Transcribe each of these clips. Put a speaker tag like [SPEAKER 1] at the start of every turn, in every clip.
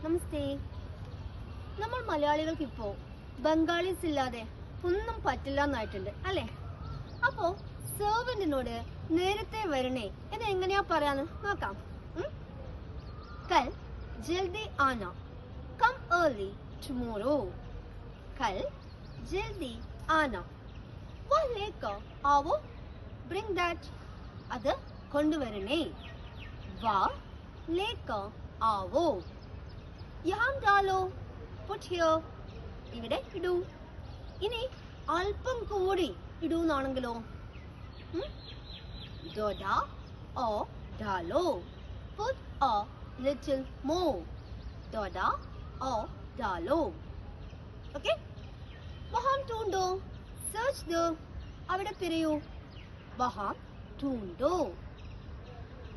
[SPEAKER 1] നമസ്തേ. നമ്മൾ മലയാളികൾക്ക് ഇപ്പോ ബംഗാളീസ് ഇല്ലാതെ ഒന്നും പറ്റില്ല എന്നായിട്ടുണ്ട് അല്ലേ? അപ്പോ സെർവന്റിനോട് നേരത്തെ വരണേ എന്ന് എങ്ങനെയാ പറയാന്ന് നോക്കാം. കൽ ജൽദി ആന, കം ഏർലി ടുമോറോ. കൽ ജൽദി ആന, വ ലേക്കർ ആവോ, ബ്രിങ് ദാറ്റ്, അത് കൊണ്ടുവരണേ. വാ ലേക്കർ ആവോ. യഹാം ഡാലോ, പുട്ട് ഹിയർ, ഇവിടെ ഇടൂ. ഇനി അല്പം കൂടി ഇടൂന്നാണെങ്കിലോ? ദോഡ ഓ ഡാലോ, പുട്ട് a little more. ദോഡ ഓ ഡാലോ. ഓക്കെ? വഹാം ടൂണ്ടോ, സെർച്ച് ദ, അവിടെ തിരയൂ. വഹാം ടൂണ്ടോ.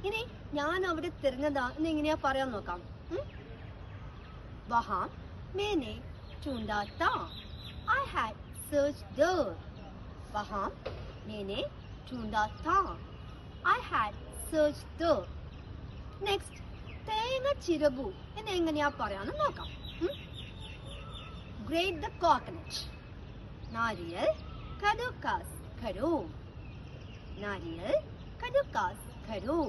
[SPEAKER 1] ഇനി ഞാൻ അവിടെ തിരഞ്ഞതാ എന്ന് എങ്ങനെയാ പറയാൻ നോക്കാം. वहाँ मैंने ढूंढा था, I had searched there. वहाँ मैंने ढूंढा था, I had searched there. Next, തേങ്ങ ചിരകൂ എന്ന് എങ്ങനെയാ പറയാന്ന് നോക്കാം. Grate the coconut. नारियल कद्दूकस करो. नारियल कद्दूकस करो.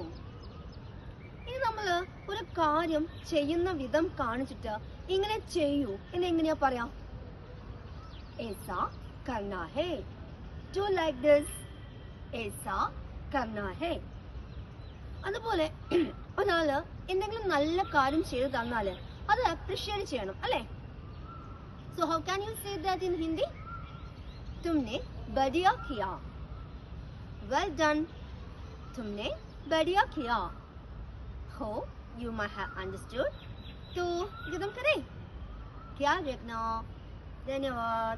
[SPEAKER 1] ഇനി നമ്മള് ഒരു കാര്യം ചെയ്യുന്ന വിധം കാണിച്ചിട്ട് ഇങ്ങനെ ചെയ്യൂ എന്ന് എങ്ങനെയാ പറയാം? ऐसा करना है, do like this, ऐसा करना है. അതുപോലെ ഒരാള് എന്തെങ്കിലും നല്ല കാര്യം ചെയ്തു തന്നാല് അത് അപ്രിഷിയേറ്റ് ചെയ്യണം അല്ലേ? So how can you say that in Hindi? तुमने बढ़िया किया, well done, तुमने बढ़िया किया. Hope you might have understood. तो खत्म करें? ख्याल रखना. धन्यवाद.